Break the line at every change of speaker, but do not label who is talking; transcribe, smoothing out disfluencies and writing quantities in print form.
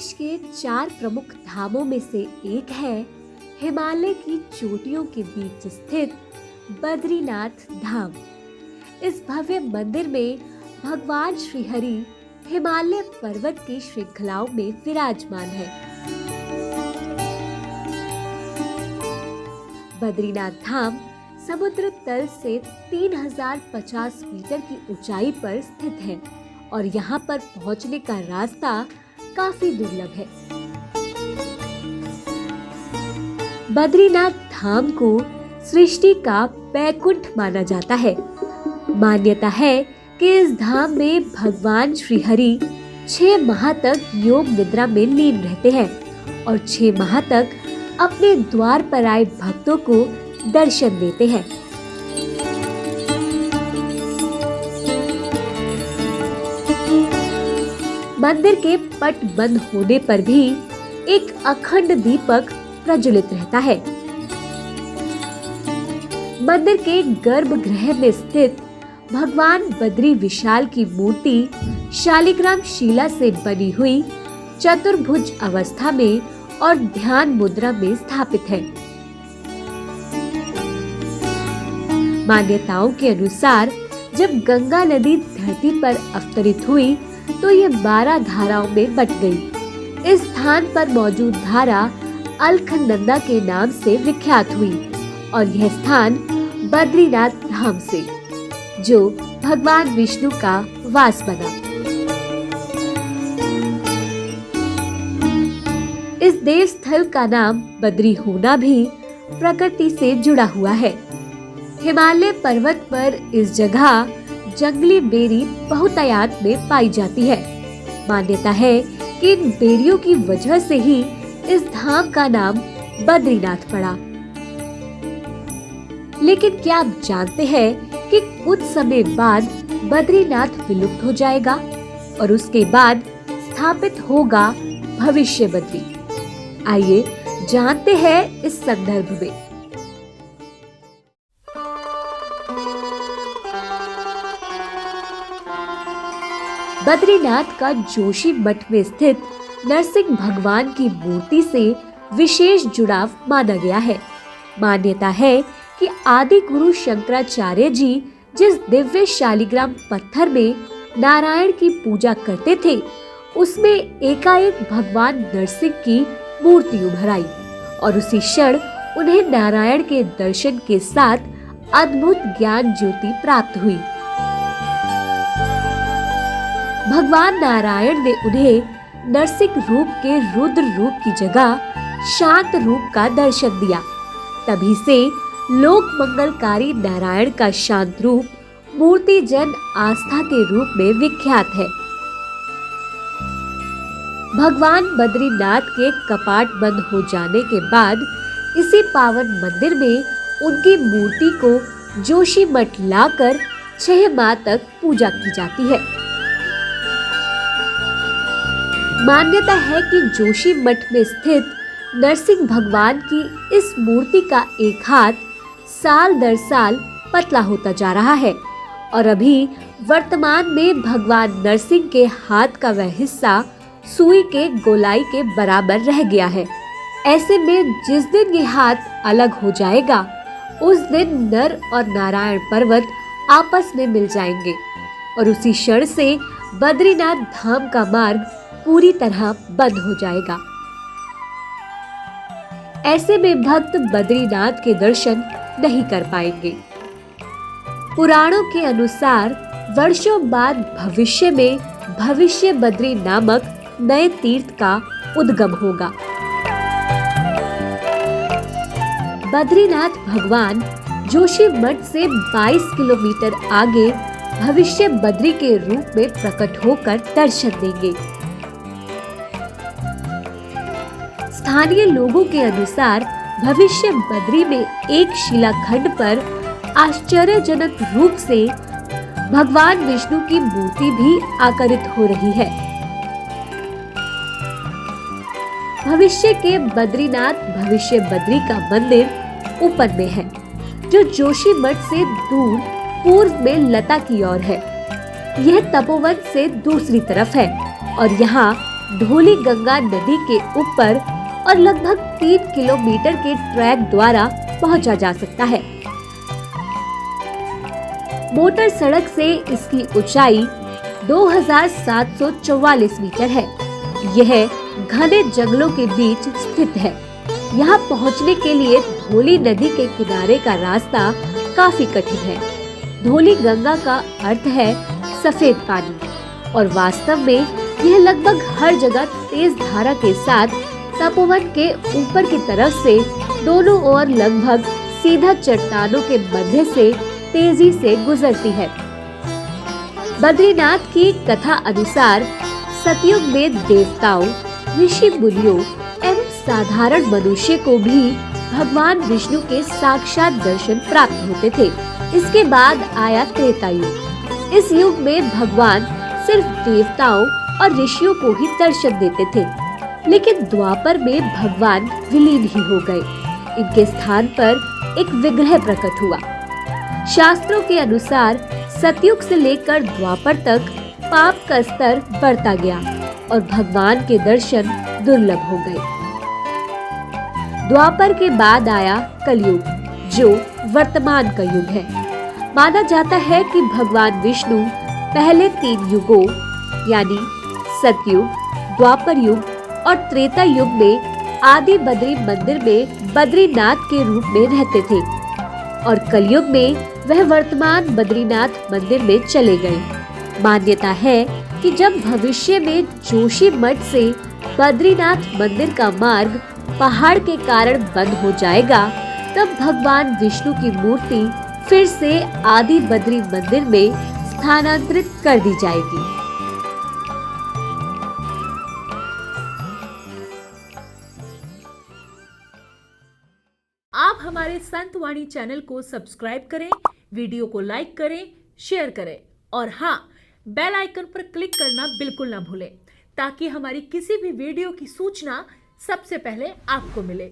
देश के 4 प्रमुख धामों में से एक है हिमालय की चोटियों के बीच स्थित बद्रीनाथ धाम। इस भव्य मंदिर में भगवान श्री हरि हिमालय पर्वत की श्रृंखलाओं में विराजमान है। बद्रीनाथ धाम समुद्र तल से 3050 मीटर की ऊंचाई पर स्थित है और यहाँ पर पहुँचने का रास्ता काफी दुर्लभ है। बद्रीनाथ धाम को सृष्टि का बैकुंठ माना जाता है। मान्यता है कि इस धाम में भगवान श्री हरि 6 माह तक योग निद्रा में लीन रहते हैं और 6 माह तक अपने द्वार पर आए भक्तों को दर्शन देते हैं। मंदिर के पट बंद होने पर भी एक अखंड दीपक प्रज्वलित रहता है। मंदिर के गर्भगृह में स्थित भगवान बद्री विशाल की मूर्ति शालिग्राम शिला से बनी हुई चतुर्भुज अवस्था में और ध्यान मुद्रा में स्थापित है। मान्यताओं के अनुसार जब गंगा नदी धरती पर अवतरित हुई तो ये 12 धाराओं में बट गई। इस स्थान पर मौजूद धारा अलखनंदा के नाम से विख्यात हुई और यह स्थान बद्रीनाथ धाम से, जो भगवान विष्णु का वास बना। इस देव स्थल का नाम बद्री होना भी प्रकृति से जुड़ा हुआ है। हिमालय पर्वत पर इस जगह जंगली बेरी बहुतायत में पाई जाती है। मान्यता है कि इन बेरियों की वजह से ही इस धाम का नाम बद्रीनाथ पड़ा। लेकिन क्या आप जानते हैं कि कुछ समय बाद बद्रीनाथ विलुप्त हो जाएगा और उसके बाद स्थापित होगा भविष्य बद्री। आइए जानते हैं इस संदर्भ में। बद्रीनाथ का जोशी मठ में स्थित नरसिंह भगवान की मूर्ति से विशेष जुड़ाव माना गया है। मान्यता है कि आदि गुरु शंकराचार्य जी जिस दिव्य शालिग्राम पत्थर में नारायण की पूजा करते थे, उसमें एकाएक भगवान नरसिंह की मूर्ति उभर आई और उसी क्षण उन्हें नारायण के दर्शन के साथ अद्भुत ज्ञान ज्योति प्राप्त हुई। भगवान नारायण ने उन्हें नरसिंह रूप के रुद्र रूप की जगह शांत रूप का दर्शन दिया। तभी से लोक मंगलकारी नारायण का शांत रूप मूर्ति जन आस्था के रूप में विख्यात है। भगवान बद्रीनाथ के कपाट बंद हो जाने के बाद इसी पावन मंदिर में उनकी मूर्ति को जोशी मठ लाकर 6 माह तक पूजा की जाती है। मान्यता है कि जोशी मठ में स्थित नरसिंह भगवान की इस मूर्ति का एक हाथ साल दर साल पतला होता जा रहा है और अभी वर्तमान में भगवान नरसिंह के हाथ का वह हिस्सा सुई के गोलाई के बराबर रह गया है। ऐसे में जिस दिन ये हाथ अलग हो जाएगा, उस दिन नर और नारायण पर्वत आपस में मिल जाएंगे और उसी क्षण से बद्रीनाथ धाम का मार्ग पूरी तरह बंद हो जाएगा। ऐसे में भक्त बद्रीनाथ के दर्शन नहीं कर पाएंगे। पुराणों के अनुसार वर्षों बाद भविष्य में भविष्य बद्री नामक नए तीर्थ का उद्गम होगा। बद्रीनाथ भगवान जोशी मठ से 22 किलोमीटर आगे भविष्य बद्री के रूप में प्रकट होकर दर्शन देंगे। स्थानीय लोगों के अनुसार भविष्य बद्री में एक शिलाखंड पर आश्चर्यजनक रूप से भगवान विष्णु की मूर्ति भी आकारित हो रही है। भविष्य के बद्रीनाथ भविष्य बद्री का मंदिर ऊपर में है, जो जोशी मठ से दूर पूर्व में लता की ओर है। यह तपोवन से दूसरी तरफ है और यहाँ धौली गंगा नदी के ऊपर और लगभग 3 किलोमीटर के ट्रैक द्वारा पहुंचा जा सकता है। मोटर सड़क से इसकी ऊंचाई 2744 मीटर है। यह घने जंगलों के बीच स्थित है। यहाँ पहुँचने के लिए धौली नदी के किनारे का रास्ता काफी कठिन है। धौली गंगा का अर्थ है सफेद पानी और वास्तव में यह लगभग हर जगह तेज धारा के साथ तपोवन के ऊपर की तरफ से दोनों ओर लगभग सीधा चट्टानों के मध्य से तेजी से गुजरती है। बद्रीनाथ की कथा अनुसार सतयुग में देवताओं, ऋषि मुनियों एवं साधारण मनुष्य को भी भगवान विष्णु के साक्षात दर्शन प्राप्त होते थे। इसके बाद आया त्रेता युग। इस युग में भगवान सिर्फ देवताओं और ऋषियों को ही दर्शन देते थे, लेकिन द्वापर में भगवान विलीन ही हो गए। इनके स्थान पर एक विग्रह प्रकट हुआ। शास्त्रों के अनुसार सतयुग से लेकर द्वापर तक पाप का स्तर बढ़ता गया और भगवान के दर्शन दुर्लभ हो गए। द्वापर के बाद आया कलयुग, जो वर्तमान का युग है। माना जाता है कि भगवान विष्णु पहले 3 युगों यानी सतयुग, द्वापर युग और त्रेता युग में आदि बद्री मंदिर में बद्रीनाथ के रूप में रहते थे और कलयुग में वह वर्तमान बद्रीनाथ मंदिर में चले गए। मान्यता है कि जब भविष्य में जोशी मठ से बद्रीनाथ मंदिर का मार्ग पहाड़ के कारण बंद हो जाएगा, तब भगवान विष्णु की मूर्ति फिर से आदि बद्री मंदिर में स्थानांतरित कर दी जाएगी।
आप हमारे संत वाणी चैनल को सब्सक्राइब करें, वीडियो को लाइक करें, शेयर करें और हाँ, बेल आइकन पर क्लिक करना बिल्कुल ना भूलें, ताकि हमारी किसी भी वीडियो की सूचना सबसे पहले आपको मिले।